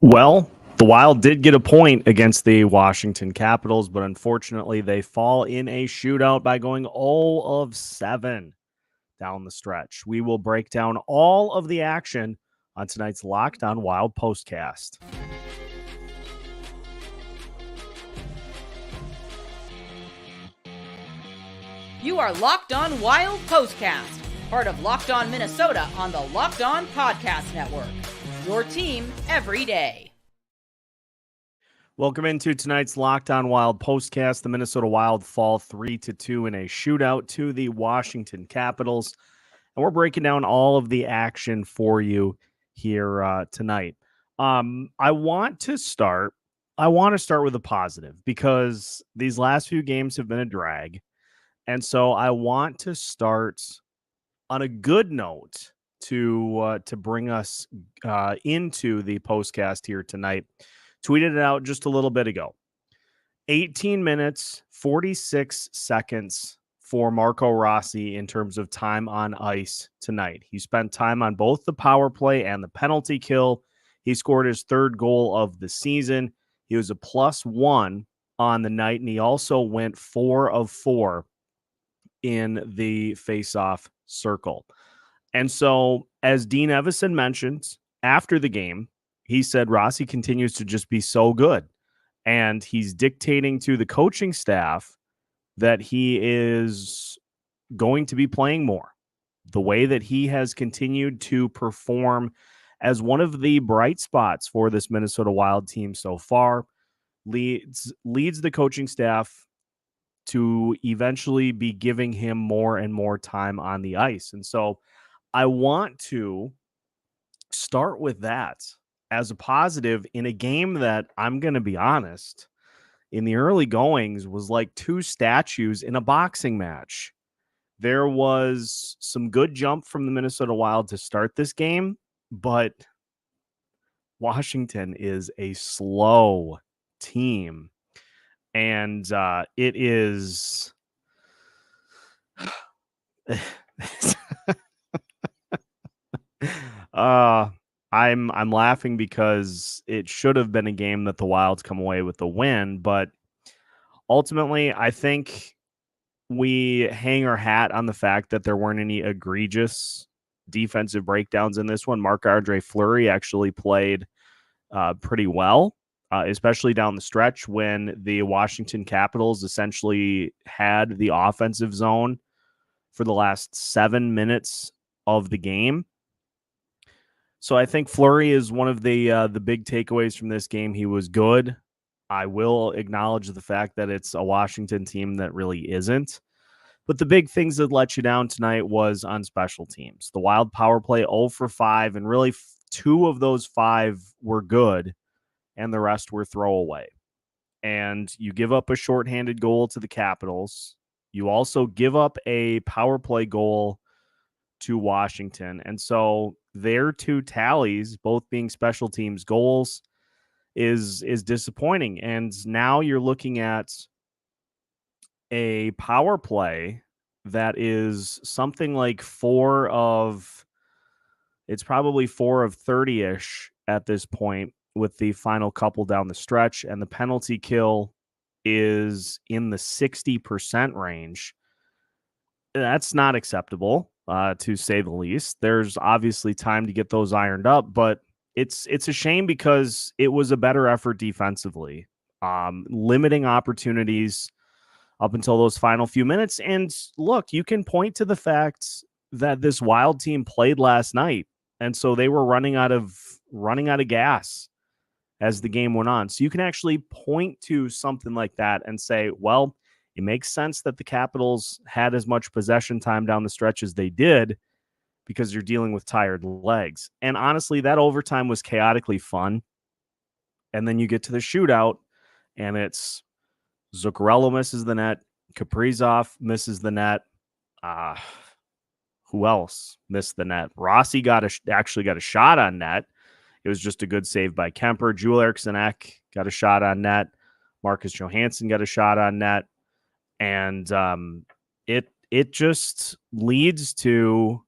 Well, the Wild did get a point against the Washington Capitals, but unfortunately they fall in a shootout by going 0 of 7 down the stretch. We will break down all of the action on tonight's Locked On Wild postcast. You are Locked On Wild postcast, part of Locked On Minnesota on the Locked On Podcast Network. Your team every day. Welcome into tonight's Locked On Wild postcast. The Minnesota Wild fall 3-2 in a shootout to the Washington Capitals. And we're breaking down all of the action for you here tonight. I want to start with a positive because these last few games have been a drag. And so I want to start on a good note to bring us into the postcast here tonight. Tweeted it out just a little bit ago. 18 minutes, 46 seconds for Marco Rossi in terms of time on ice tonight. He spent time on both the power play and the penalty kill. He scored his third goal of the season. He was a +1 on the night, and he also went 4 of 4 in the face-off circle. And so, as Dean Evison mentioned after the game, he said Rossi continues to just be so good. And he's dictating to the coaching staff that he is going to be playing more. The way that he has continued to perform as one of the bright spots for this Minnesota Wild team so far leads the coaching staff to eventually be giving him more and more time on the ice. And so I want to start with that as a positive in a game that, I'm going to be honest, in the early goings was like two statues in a boxing match. There was some good jump from the Minnesota Wild to start this game, but Washington is a slow team. And it is I'm laughing because it should have been a game that the Wilds come away with the win, but ultimately I think we hang our hat on the fact that there weren't any egregious defensive breakdowns in this one. Marc-Andre Fleury actually played pretty well, especially down the stretch when the Washington Capitals essentially had the offensive zone for the last 7 minutes of the game. So I think Fleury is one of the big takeaways from this game. He was good. I will acknowledge the fact that it's a Washington team that really isn't. But the big things that let you down tonight was on special teams. The Wild power play 0 for 5, and really 2 of those 5 were good, and the rest were throwaway. And you give up a shorthanded goal to the Capitals. You also give up a power play goal to Washington. And so their 2 tallies, both being special teams goals, is disappointing. And now you're looking at a power play that is something like it's probably 4 of 30-ish at this point with the final couple down the stretch, and the penalty kill is in the 60% range. That's not acceptable, to say the least. There's obviously time to get those ironed up, but it's a shame because it was a better effort defensively, limiting opportunities up until those final few minutes. And look, you can point to the fact that this Wild team played last night, and so they were running out of gas as the game went on. So you can actually point to something like that and say, well, it makes sense that the Capitals had as much possession time down the stretch as they did because you're dealing with tired legs. And honestly, that overtime was chaotically fun. And then you get to the shootout, and it's Zuccarello misses the net, Kaprizov misses the net. Who else missed the net? Rossi actually got a shot on net. It was just a good save by Kuemper. Joel Eriksson Ek got a shot on net. Marcus Johansson got a shot on net. And it just leads to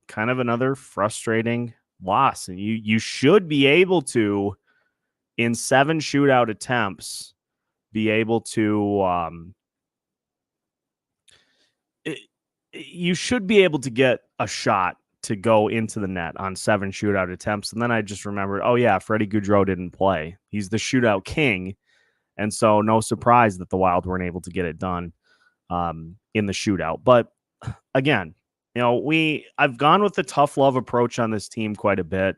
kind of another frustrating loss. And you should be able to in 7 shootout attempts, be able to you should be able to get a shot to go into the net on 7 shootout attempts. And then I just remembered, oh yeah, Freddie Gaudreau didn't play. He's the shootout king. And so no surprise that the Wild weren't able to get it done in the shootout. But again, I've gone with the tough love approach on this team quite a bit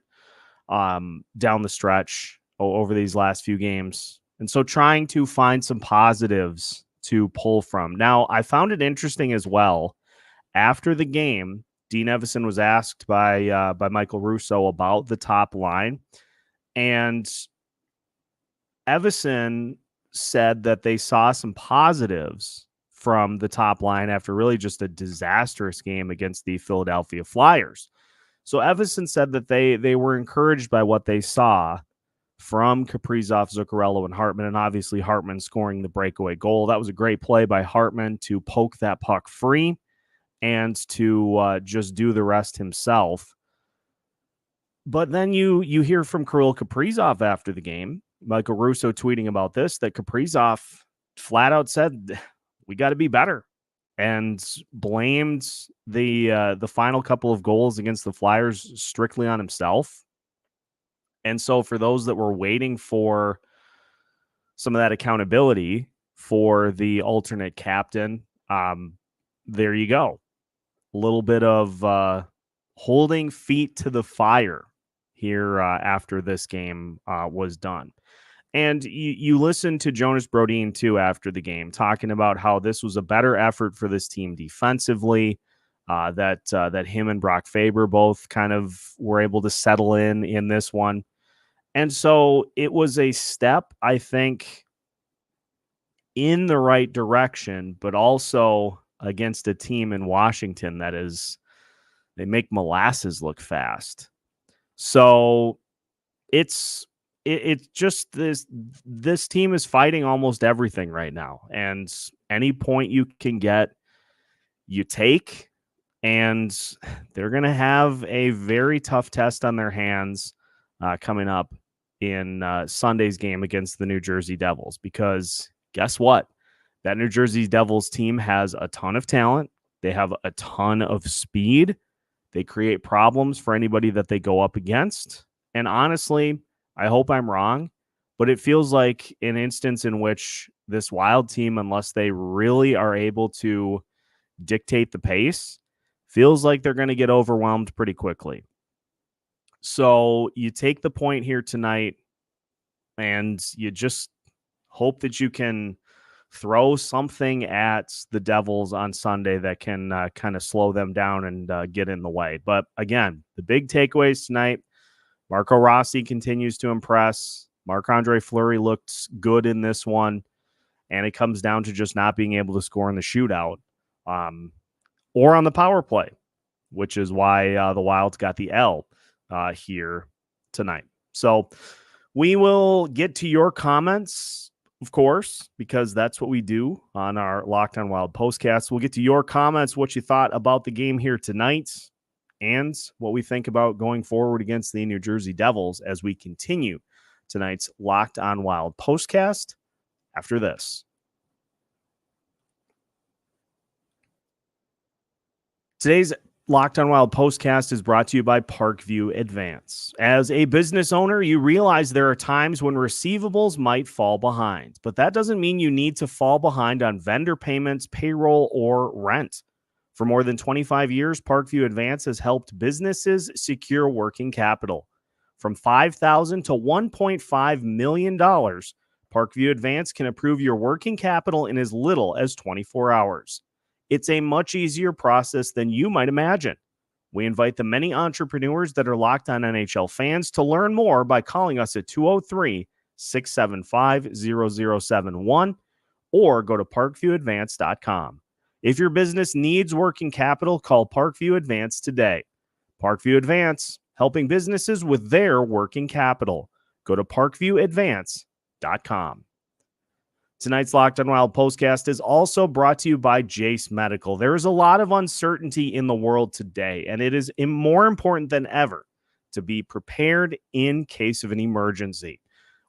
down the stretch over these last few games. And so trying to find some positives to pull from. Now, I found it interesting as well. After the game, Dean Evason was asked by Michael Russo about the top line, and Evason said that they saw some positives from the top line after really just a disastrous game against the Philadelphia Flyers. So Evason said that they were encouraged by what they saw from Kaprizov, Zuccarello, and Hartman, and obviously Hartman scoring the breakaway goal. That was a great play by Hartman to poke that puck free and to just do the rest himself. But then you hear from Kirill Kaprizov after the game, Michael Russo tweeting about this, that Kaprizov flat out said, we got to be better, and blamed the final couple of goals against the Flyers strictly on himself. And so for those that were waiting for some of that accountability for the alternate captain, there you go. A little bit of holding feet to the fire here after this game was done. And you listen to Jonas Brodin, too, after the game, talking about how this was a better effort for this team defensively, that him and Brock Faber both kind of were able to settle in this one. And so it was a step, I think, in the right direction, but also against a team in Washington that is, they make molasses look fast. So it's just this team is fighting almost everything right now, and any point you can get, you take, and they're going to have a very tough test on their hands coming up in Sunday's game against the New Jersey Devils, because guess what? That New Jersey Devils team has a ton of talent. They have a ton of speed. They create problems for anybody that they go up against. And honestly, I hope I'm wrong, but it feels like an instance in which this Wild team, unless they really are able to dictate the pace, feels like they're going to get overwhelmed pretty quickly. So you take the point here tonight, and you just hope that you can throw something at the Devils on Sunday that can kind of slow them down and get in the way. But again, the big takeaways tonight: Marco Rossi continues to impress. Marc-Andre Fleury looked good in this one, and it comes down to just not being able to score in the shootout or on the power play, which is why the Wild got the L here tonight. So we will get to your comments, of course, because that's what we do on our Locked On Wild postcast. We'll get to your comments, what you thought about the game here tonight, and what we think about going forward against the New Jersey Devils as we continue tonight's Locked On Wild postcast after this. Today's Locked On Wild postcast is brought to you by Parkview Advance. As a business owner, you realize there are times when receivables might fall behind, but that doesn't mean you need to fall behind on vendor payments, payroll, or rent. For more than 25 years, Parkview Advance has helped businesses secure working capital. From $5,000 to $1.5 million, Parkview Advance can approve your working capital in as little as 24 hours. It's a much easier process than you might imagine. We invite the many entrepreneurs that are Locked On NHL fans to learn more by calling us at 203-675-0071 or go to parkviewadvance.com. If your business needs working capital, call Parkview Advance today. Parkview Advance, helping businesses with their working capital. Go to parkviewadvance.com. Tonight's Locked On Wild postcast is also brought to you by Jace Medical. There is a lot of uncertainty in the world today, and it is more important than ever to be prepared in case of an emergency.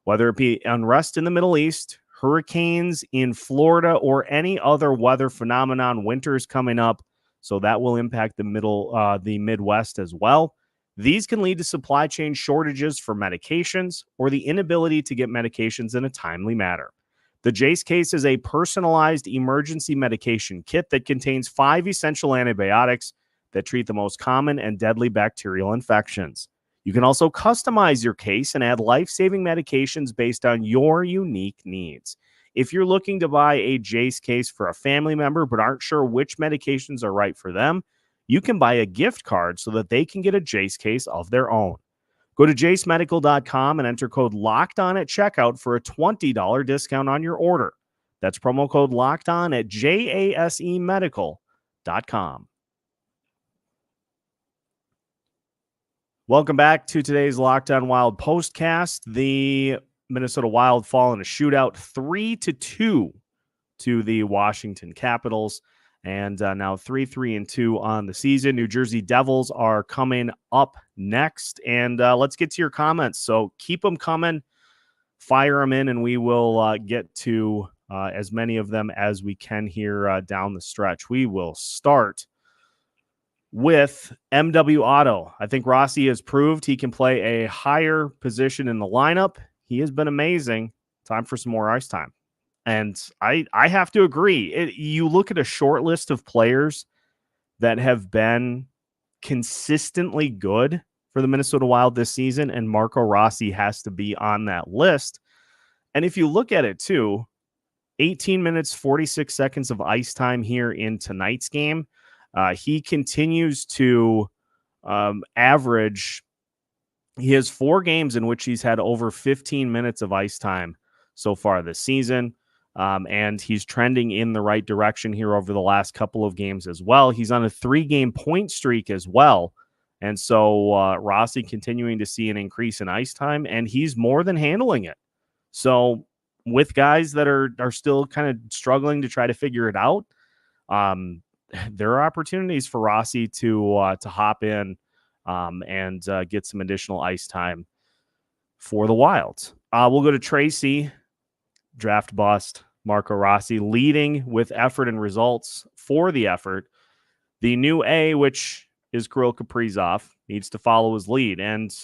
whether it be unrest in the Middle East, hurricanes in Florida, or any other weather phenomenon. Winter is coming up, so that will impact the Midwest as well. These can lead to supply chain shortages for medications or the inability to get medications in a timely manner. The Jace Case is a personalized emergency medication kit that contains 5 essential antibiotics that treat the most common and deadly bacterial infections. You can also customize your case and add life-saving medications based on your unique needs. If you're looking to buy a Jace Case for a family member but aren't sure which medications are right for them, you can buy a gift card so that they can get a Jace Case of their own. Go to jacemedical.com and enter code LOCKEDON at checkout for a $20 discount on your order. That's promo code LOCKEDON at jasemedical.com. Welcome back to today's Locked On Wild postcast. The Minnesota Wild fall in a shootout 3-2 to the Washington Capitals, and now 3-2 on the season. New Jersey Devils are coming up next, and let's get to your comments. So keep them coming, fire them in, and we will get to as many of them as we can here down the stretch. We will start with MW Otto. I think Rossi has proved he can play a higher position in the lineup. He has been amazing. Time for some more ice time. And I have to agree. You look at a short list of players that have been consistently good for the Minnesota Wild this season, and Marco Rossi has to be on that list. And if you look at it too, 18 minutes, 46 seconds of ice time here in tonight's game. He continues to average. He has 4 games in which he's had over 15 minutes of ice time so far this season. And he's trending in the right direction here over the last couple of games as well. He's on a 3-game point streak as well. And so Rossi continuing to see an increase in ice time, and he's more than handling it. So with guys that are still kind of struggling to try to figure it out, there are opportunities for Rossi to hop in and get some additional ice time for the Wild. We'll go to Tracy. Draft bust. Marco Rossi leading with effort and results for the effort. The new A, which is Kirill Kaprizov, needs to follow his lead. And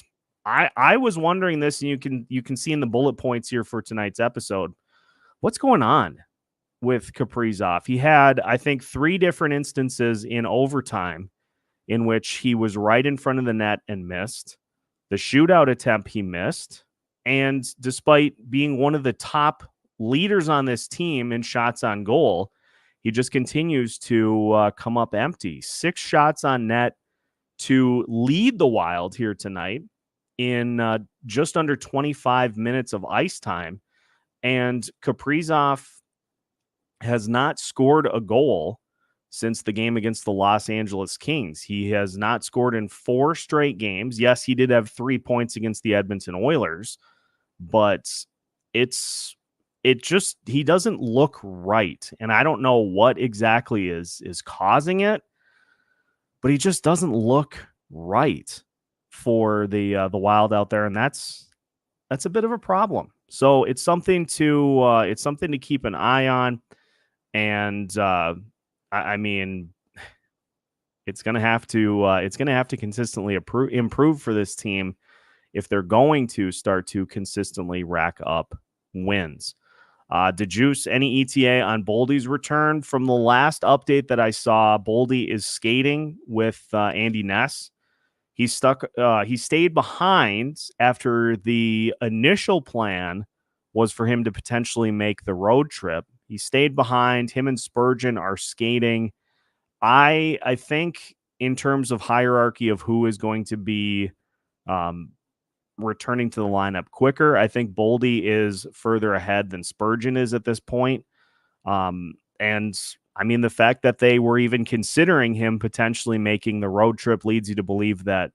I was wondering this, and you can see in the bullet points here for tonight's episode, what's going on with Kaprizov? He had, I think, 3 different instances in overtime in which he was right in front of the net and missed. The shootout attempt he missed. And despite being one of the top leaders on this team in shots on goal, he just continues to come up empty. 6 shots on net to lead the Wild here tonight in just under 25 minutes of ice time. And Kaprizov has not scored a goal since the game against the Los Angeles Kings. He has not scored in 4 straight games. Yes, he did have 3 points against the Edmonton Oilers, but he doesn't look right. And I don't know what exactly is causing it, but he just doesn't look right for the Wild out there. And that's a bit of a problem. So it's something to keep an eye on. And I mean, it's going to have to consistently improve for this team if they're going to start to consistently rack up wins. DeJuice, any ETA on Boldy's return? From the last update that I saw, Boldy is skating with Andy Ness. He stayed behind after the initial plan was for him to potentially make the road trip. He stayed behind. Him and Spurgeon are skating. I think in terms of hierarchy of who is going to be returning to the lineup quicker, I think Boldy is further ahead than Spurgeon is at this point. And I mean, the fact that they were even considering him potentially making the road trip leads you to believe that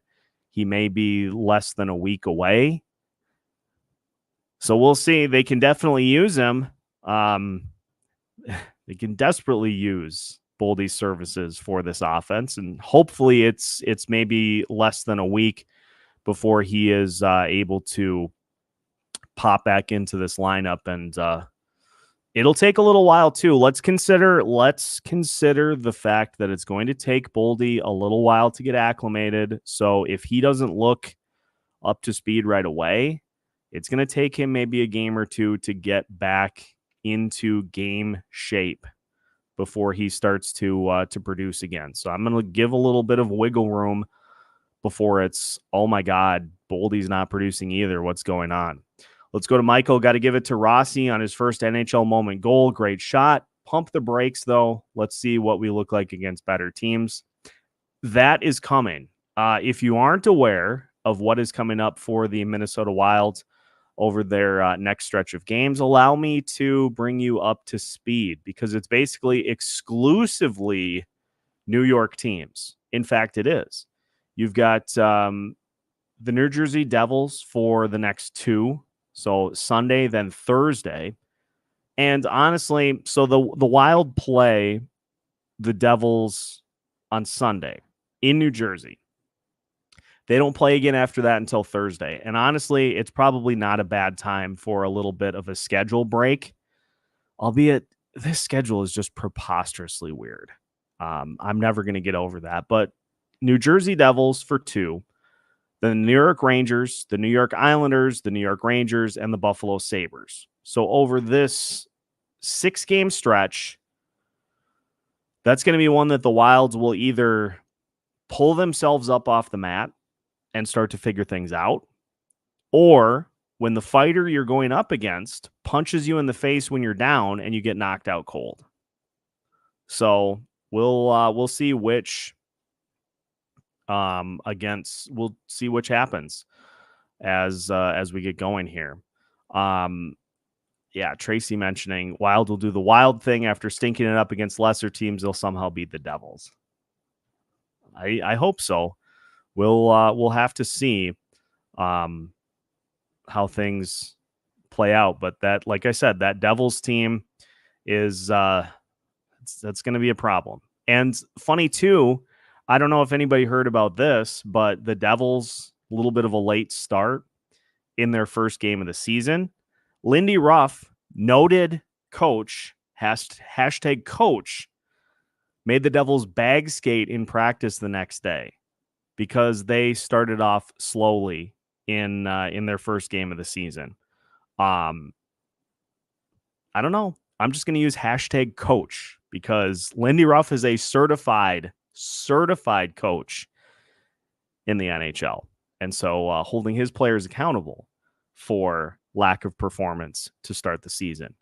he may be less than a week away. So we'll see. They can definitely use him. They can desperately use Boldy's services for this offense, and hopefully it's maybe less than a week before he is able to pop back into this lineup, and it'll take a little while too. Let's consider the fact that it's going to take Boldy a little while to get acclimated. So if he doesn't look up to speed right away, it's going to take him maybe a game or two to get back into game shape before he starts to produce again. So I'm going to give a little bit of wiggle room before it's, oh my God, Boldy's not producing either. What's going on? Let's go to Michael. Got to give it to Rossi on his first NHL moment goal. Great shot. Pump the brakes, though. Let's see what we look like against better teams. That is coming. If you aren't aware of what is coming up for the Minnesota Wild over their next stretch of games, allow me to bring you up to speed, because it's basically exclusively New York teams. In fact, it is. You've got the New Jersey Devils for the next two. So Sunday, then Thursday. And honestly, so the Wild play the Devils on Sunday in New Jersey. They don't play again after that until Thursday. And honestly, it's probably not a bad time for a little bit of a schedule break, albeit this schedule is just preposterously weird. I'm never going to get over that. But New Jersey Devils for two, the New York Rangers, the New York Islanders, the New York Rangers, and the Buffalo Sabres. So over this 6-game stretch, that's going to be one that the Wilds will either pull themselves up off the mat and start to figure things out, or when the fighter you're going up against punches you in the face when you're down and you get knocked out cold. So we'll see which we'll see which happens as we get going here. Tracy mentioning Wild will do the Wild thing after stinking it up against lesser teams. They'll somehow beat the Devils. I hope so. We'll have to see how things play out. But that, like I said, that Devils team is that's going to be a problem. And funny too, I don't know if anybody heard about this, but the Devils, a little bit of a late start in their first game of the season. Lindy Ruff, noted coach, hashtag coach, made the Devils bag skate in practice the next day because they started off slowly in their first game of the season. I don't know. I'm just going to use hashtag coach because Lindy Ruff is a certified coach in the NHL. And so holding his players accountable for lack of performance to start the season.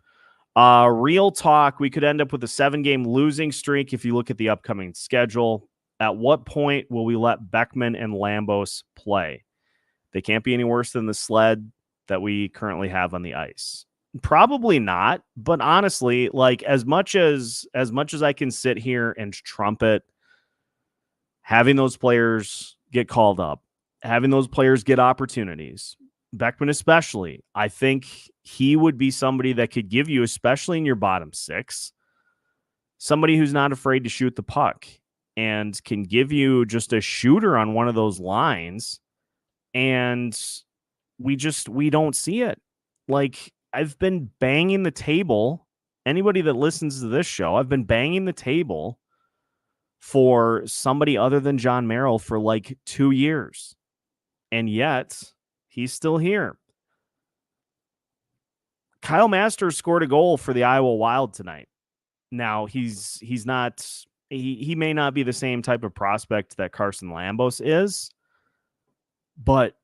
Real talk, we could end up with a 7-game losing streak if you look at the upcoming schedule. At what point will we let Beckman and Lambos play? They can't be any worse than the sled that we currently have on the ice. Probably not, but honestly, like as much as I can sit here and trumpet having those players get called up, having those players get opportunities, Beckman especially, I think he would be somebody that could give you, especially in your bottom six, somebody who's not afraid to shoot the puck and can give you just a shooter on one of those lines. And we don't see it. Like, I've been banging the table. Anybody that listens to this show, I've been banging the table for somebody other than John Merrill for like 2 years. And yet he's still here. Kyle Masters scored a goal for the Iowa Wild tonight. Now he's not, he may not be the same type of prospect that Carson Lambos is, but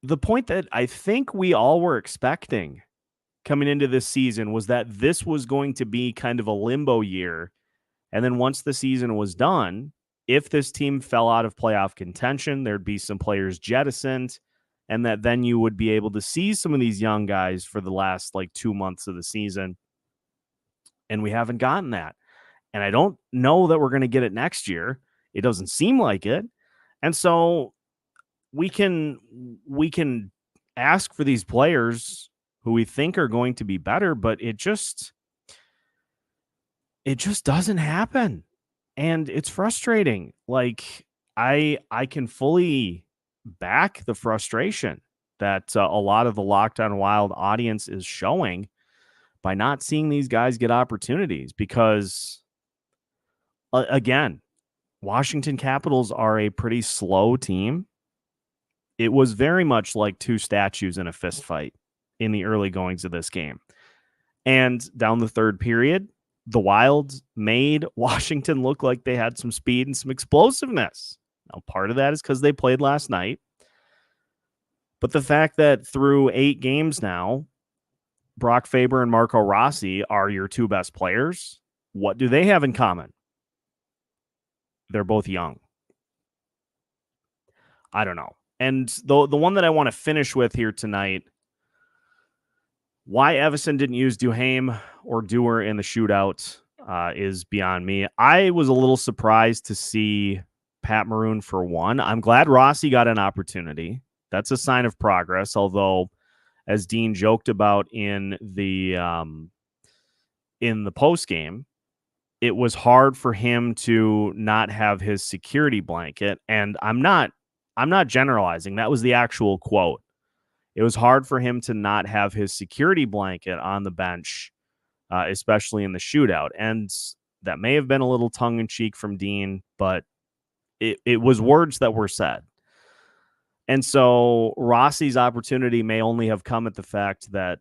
the point that I think we all were expecting coming into this season was that this was going to be kind of a limbo year. And then once the season was done, if this team fell out of playoff contention, there'd be some players jettisoned, and that then you would be able to see some of these young guys for the last like 2 months of the season. And we haven't gotten that. And I don't know that we're going to get it next year. It doesn't seem like it. And so we can ask for these players who we think are going to be better, but it just doesn't happen. And it's frustrating. Like I can fully back the frustration that a lot of the Locked On Wild audience is showing by not seeing these guys get opportunities because, again, Washington Capitals are a pretty slow team. It was very much like two statues in a fist fight in the early goings of this game. And down the third period, the Wild made Washington look like they had some speed and some explosiveness. Now, part of that is because they played last night. But the fact that through 8 games now, Brock Faber and Marco Rossi are your two best players, what do they have in common? They're both young. I don't know. And the one that I want to finish with here tonight, why Evason didn't use Duhaime or Dewar in the shootout is beyond me. I was a little surprised to see Pat Maroon for one. I'm glad Rossi got an opportunity. That's a sign of progress, although, as Dean joked about in the post game, it was hard for him to not have his security blanket. And I'm not generalizing. That was the actual quote. It was hard for him to not have his security blanket on the bench, especially in the shootout. And that may have been a little tongue-in-cheek from Dean, but it was words that were said. And so Rossi's opportunity may only have come at the fact that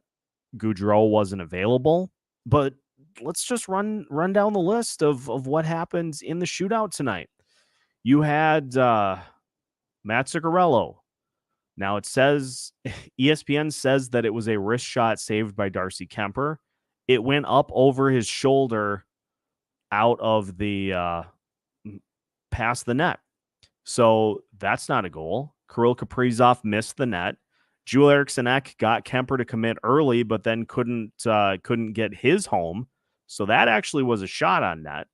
Gaudreau wasn't available. But let's just run down the list of what happened in the shootout tonight. You had Matt Zuccarello. Now it says, ESPN says that it was a wrist shot saved by Darcy Kuemper. It went up over his shoulder out of the past the net. So that's not a goal. Kirill Kaprizov missed the net. Joel Eriksson Ek got Kuemper to commit early, but then couldn't get his home. So that actually was a shot on net.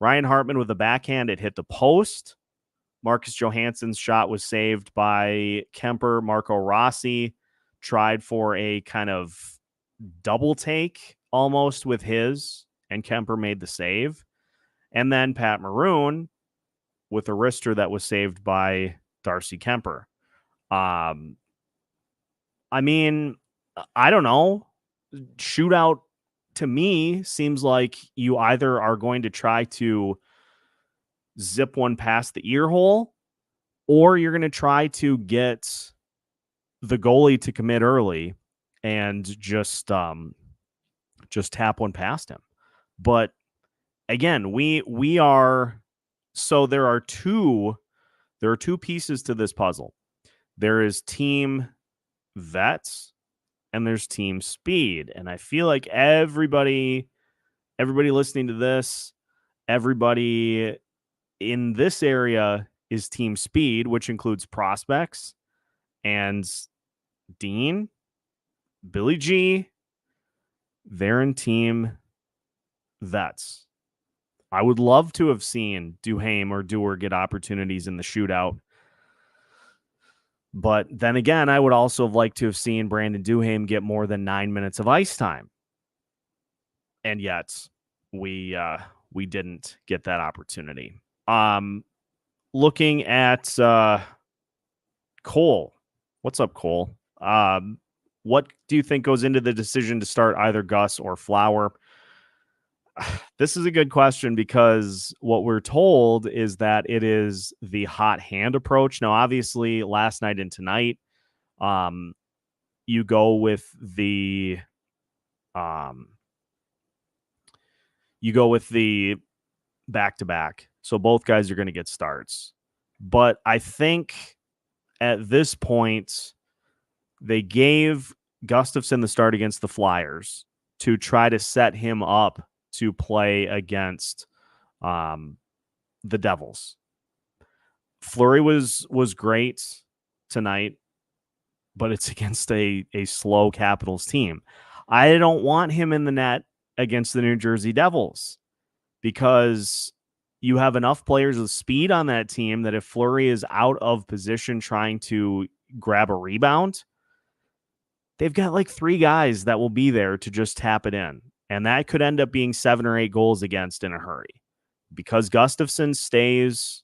Ryan Hartman with a backhand, it hit the post. Marcus Johansson's shot was saved by Kuemper. Marco Rossi tried for a kind of double take almost with his, and Kuemper made the save. And then Pat Maroon with a wrister that was saved by Darcy Kuemper. I mean, I don't know. Shootout to me seems like you either are going to try to zip one past the ear hole, or you're going to try to get the goalie to commit early and just tap one past him. But again, we are, so there are two pieces to this puzzle. There is team vets and there's team speed. And I feel like everybody listening to this, everybody in this area is team speed, which includes prospects, and Dean, Billy G, they're in team vets. I would love to have seen Duhaime or Dewar get opportunities in the shootout. But then again, I would also have liked to have seen Brandon Duhaime get more than 9 minutes of ice time. And yet we didn't get that opportunity. Looking at Cole. What's up, Cole? What do you think goes into the decision to start either Gus or Flower? This is a good question because what we're told is that it is the hot hand approach. Now, obviously, last night and tonight, you go with the back-to-back. So both guys are going to get starts. But I think at this point, they gave Gustafsson the start against the Flyers to try to set him up to play against the Devils. Fleury was great tonight, but it's against a slow Capitals team. I don't want him in the net against the New Jersey Devils because you have enough players with speed on that team that if Fleury is out of position trying to grab a rebound, they've got like 3 guys that will be there to just tap it in. And that could end up being 7 or 8 goals against in a hurry because Gustafsson stays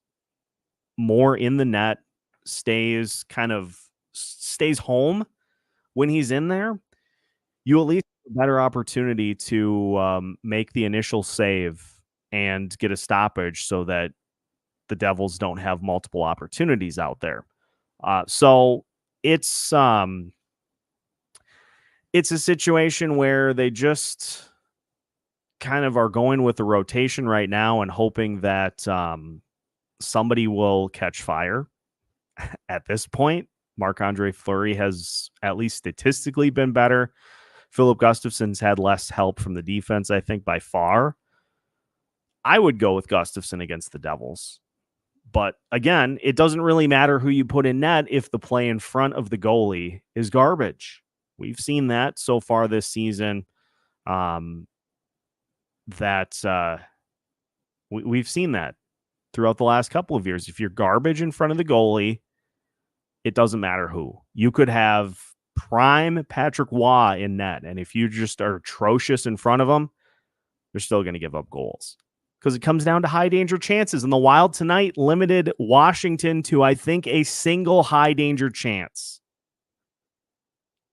more in the net, stays stays home when he's in there, you at least have a better opportunity to make the initial save and get a stoppage so that the Devils don't have multiple opportunities out there. So it's a situation where they just kind of are going with the rotation right now and hoping that somebody will catch fire. At this point, Marc-Andre Fleury has at least statistically been better. Philip Gustafsson's had less help from the defense, I think, by far. I would go with Gustafsson against the Devils. But again, it doesn't really matter who you put in net if the play in front of the goalie is garbage. We've seen that so far this season. We've seen that throughout the last couple of years. If you're garbage in front of the goalie, it doesn't matter who. You could have prime Patrick Waugh in net, and if you just are atrocious in front of him, you're still going to give up goals. Because it comes down to high danger chances. And the Wild tonight limited Washington to, I think, a single high danger chance.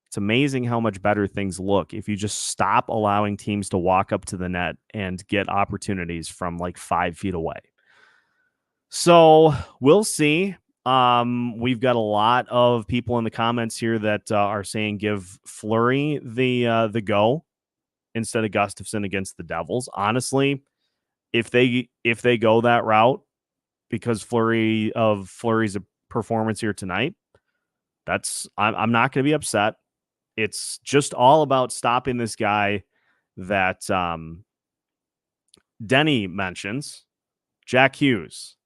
It's amazing how much better things look if you just stop allowing teams to walk up to the net and get opportunities from like 5 feet away. So we'll see. We've got a lot of people in the comments here that are saying give Fleury the go instead of Gustafsson against the Devils. Honestly, if they go that route because Fleury's performance here tonight, I'm not going to be upset. It's just all about stopping this guy that Denny mentions, Jack Hughes,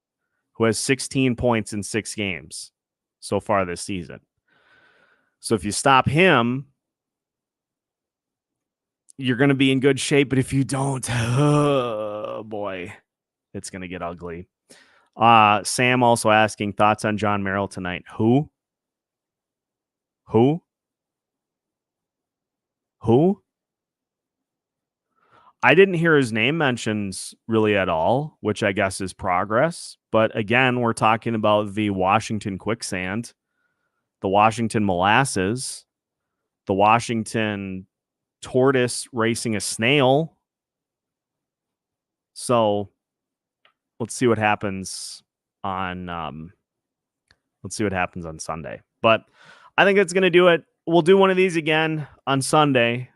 who has 16 points in 6 games so far this season. So if you stop him, you're going to be in good shape. But if you don't, oh boy, it's going to get ugly. Sam also asking thoughts on John Merrill tonight. Who? I didn't hear his name mentioned really at all, which I guess is progress. But again, we're talking about the Washington quicksand, the Washington molasses, the Washington tortoise racing a snail. So let's see what happens on Sunday. But I think that's going to do it. We'll do one of these again on Sunday.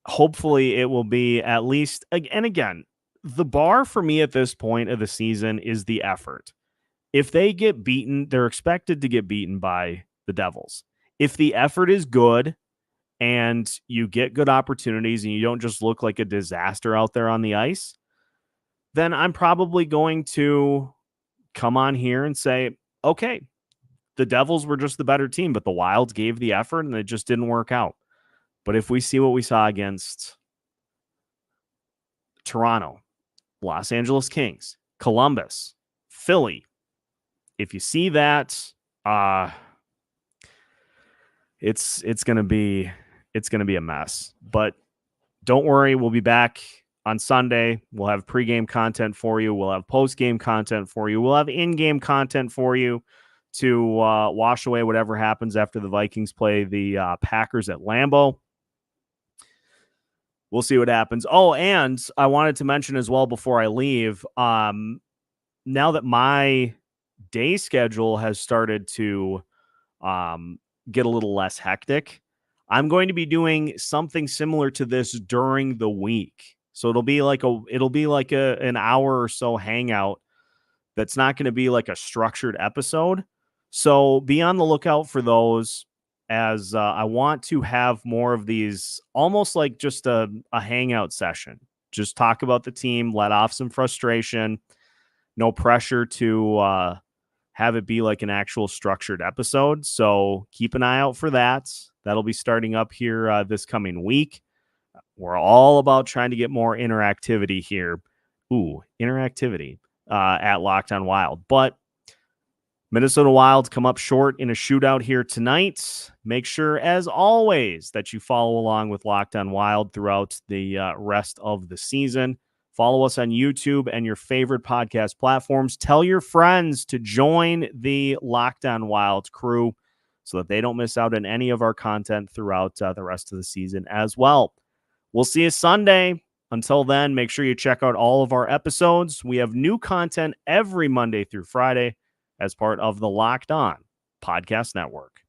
Hopefully it will be at least, and again, the bar for me at this point of the season is the effort. If they get beaten, they're expected to get beaten by the Devils. If the effort is good and you get good opportunities and you don't just look like a disaster out there on the ice, then I'm probably going to come on here and say, okay, the Devils were just the better team, but the Wilds gave the effort and it just didn't work out. But if we see what we saw against Toronto, Los Angeles Kings, Columbus, Philly, if you see that, it's going to be a mess. But don't worry, we'll be back on Sunday. We'll have pregame content for you. We'll have postgame content for you. We'll have in-game content for you to wash away whatever happens after the Vikings play the Packers at Lambeau. We'll see what happens. Oh, and I wanted to mention as well before I leave, now that my day schedule has started to get a little less hectic, I'm going to be doing something similar to this during the week. So it'll be like an hour or so hangout that's not going to be like a structured episode. So be on the lookout for those, as I want to have more of these, almost like just a hangout session. Just talk about the team, let off some frustration. No pressure to have it be like an actual structured episode. So keep an eye out for that. That'll be starting up here this coming week. We're all about trying to get more interactivity here. At Locked On Wild. But Minnesota Wild come up short in a shootout here tonight. Make sure, as always, that you follow along with Locked On Wild throughout the rest of the season. Follow us on YouTube and your favorite podcast platforms. Tell your friends to join the Locked On Wild crew so that they don't miss out on any of our content throughout the rest of the season as well. We'll see you Sunday. Until then, make sure you check out all of our episodes. We have new content every Monday through Friday as part of the Locked On Podcast Network.